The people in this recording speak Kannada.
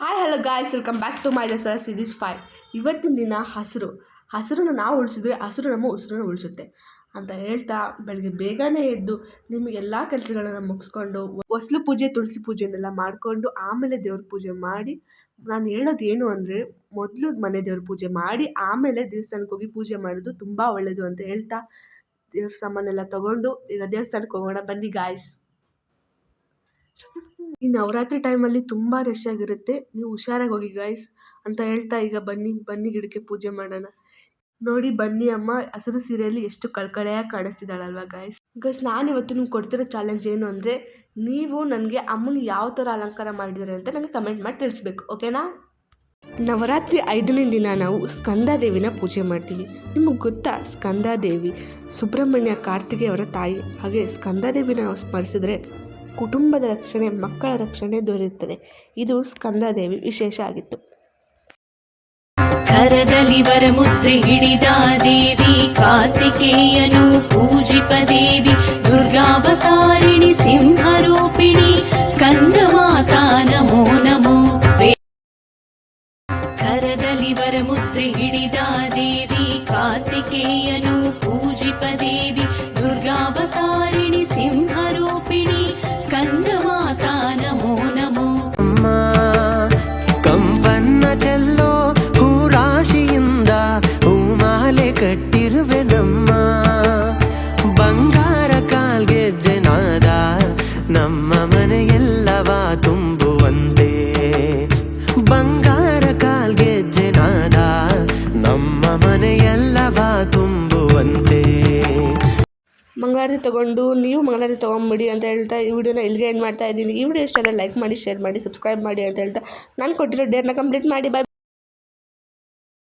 Hi hello guys, welcome back to my Dasara series 5. ಇವತ್ತಿನ ದಿನ ಹಸಿರನ್ನು ನಾವು ಉಳಿಸಿದ್ರೆ ಹಸಿರು ನಮ್ಮ ಉಸಿರನ್ನು ಉಳಿಸುತ್ತೆ ಅಂತ ಹೇಳ್ತಾ ಬೆಳಗ್ಗೆ ಬೇಗನೆ ಎದ್ದು ನಿಮಗೆಲ್ಲ ಕೆಲಸಗಳನ್ನು ಮುಗಿಸ್ಕೊಂಡು ಹೊಸ್ಲು ಪೂಜೆ, ತುಳಸಿ ಪೂಜೆನೆಲ್ಲ ಮಾಡಿಕೊಂಡು ಆಮೇಲೆ ದೇವ್ರ ಪೂಜೆ ಮಾಡಿ, ನಾನು ಹೇಳೋದು ಏನು ಅಂದರೆ ಮೊದಲು ಮನೆ ದೇವ್ರ ಪೂಜೆ ಮಾಡಿ ಆಮೇಲೆ ದೇವಸ್ಥಾನಕ್ಕೆ ಹೋಗಿ ಪೂಜೆ ಮಾಡೋದು ತುಂಬ ಒಳ್ಳೆಯದು ಅಂತ ಹೇಳ್ತಾ ದೇವ್ರ ಸಾಮಾನೆಲ್ಲ ತೊಗೊಂಡು ಈಗ ದೇವಸ್ಥಾನಕ್ಕೆ ಹೋಗೋಣ ಬನ್ನಿ ಗಾಯ್ಸ್. ಈ ನವರಾತ್ರಿ ಟೈಮಲ್ಲಿ ತುಂಬ ರಶ್ ಆಗಿರುತ್ತೆ, ನೀವು ಹುಷಾರಾಗಿ ಹೋಗಿ ಗಾಯ್ಸ್ ಅಂತ ಹೇಳ್ತಾ ಈಗ ಬನ್ನಿ ಗಿಡಕ್ಕೆ ಪೂಜೆ ಮಾಡೋಣ. ನೋಡಿ ಬನ್ನಿ ಅಮ್ಮ ಹಸಿರು ಸೀರೆಯಲ್ಲಿ ಎಷ್ಟು ಕಳ್ಕಳೆಯಾಗಿ ಕಾಣಿಸ್ತಿದ್ದಾಳಲ್ವ ಗಾಯ್ಸ್. ನಾನು ಇವತ್ತು ನಿಮ್ಗೆ ಕೊಡ್ತಿರೋ ಚಾಲೆಂಜ್ ಏನು ಅಂದರೆ, ನೀವು ನನಗೆ ಅಮ್ಮನ ಯಾವ ಥರ ಅಲಂಕಾರ ಮಾಡಿದ್ದಾರೆ ಅಂತ ನನಗೆ ಕಮೆಂಟ್ ಮಾಡಿ ತಿಳಿಸ್ಬೇಕು, ಓಕೆನಾ? ನವರಾತ್ರಿ 5ನೇ ದಿನ ನಾವು ಸ್ಕಂದದೇವಿನ ಪೂಜೆ ಮಾಡ್ತೀವಿ. ನಿಮಗೆ ಗೊತ್ತಾ, ಸ್ಕಂದದೇವಿ ಸುಬ್ರಹ್ಮಣ್ಯ ಕಾರ್ತಿಕೇಯವರ ತಾಯಿ. ಹಾಗೆ ಸ್ಕಂದದೇವಿನ ನಾವು ಸ್ಮರಿಸಿದ್ರೆ ಕುಟುಂಬದ ರಕ್ಷಣೆ, ಮಕ್ಕಳ ರಕ್ಷಣೆ ದೊರೆಯುತ್ತದೆ. ಇದು ಸ್ಕಂದದೇವಿ ವಿಶೇಷ ಆಗಿತ್ತು. ಕರದಲ್ಲಿ ವರಮುದ್ರೆ ಹಿಡಿದ ದೇವಿ ಕಾರ್ತಿಕೇಯನು ಪೂಜಿಪ ದೇವಿ, ದುರ್ಗಾವತಾರಿಣಿ ಸಿಂಹರೂಪಿಣಿ ಸ್ಕಂದ ಮಾತಾ ನಮೋ ನಮೋ. ಕರದಲ್ಲಿ ವರಮುದ್ರೆ ಹಿಡಿದ ದೇವಿ ಕಾರ್ತಿಕೇಯನು ಪೂಜಿಪ ದೇವಿ, ದುರ್ಗಾವತಾರಿಣಿ ಸಿಂಹರೂಪಿಣಿ ಸ್ಕಂದ ಮಾತಾ ನಮೋ ನಮೋ. ಕಂಪನ್ನ ಚೆಲ್ಲೋ ಹೂರಾಶಿಯಿಂದ ಹೂಮಾಲೆ ಕಟ್ಟಿರುವೆ ನಮ್ಮ, ಬಂಗಾರ ಕಾಲ್ಗೆಜ್ಜೆ ನಾದ ನಮ್ಮ ಮನೆಯೆಲ್ಲವ ತುಂಬುವಂತೆ, ಬಂಗಾರ ಕಾಲ್ಗೆಜ್ಜೆ ನಾದ ನಮ್ಮ ಮನೆಯೆಲ್ಲವ ತುಂಬುವಂತೆ. ಮಂಗಳಾರತಿ ತೊಗೊಂಡು ನೀವು ಮಂಗಳಾರತಿ ತೊಗೊಂಬಿಡಿ ಅಂತ ಹೇಳ್ತಾ ಈ ವಿಡಿಯೋನ ಇಲ್ಲಿಗೆ ಎಂಡ್ ಮಾಡ್ತಾ ಇದ್ದೀನಿ. ಈ ವಿಡಿಯೋ ಇಷ್ಟ ಆದರೆ ಲೈಕ್ ಮಾಡಿ, ಶೇರ್ ಮಾಡಿ, ಸಬ್ಸ್ಕ್ರೈಬ್ ಮಾಡಿ ಅಂತ ಹೇಳ್ತಾ ನಾನು ಕೊಟ್ಟಿರೋ ಡೇರ್ನ ಕಂಪ್ಲೀಟ್ ಮಾಡಿ. ಬಾಯ್.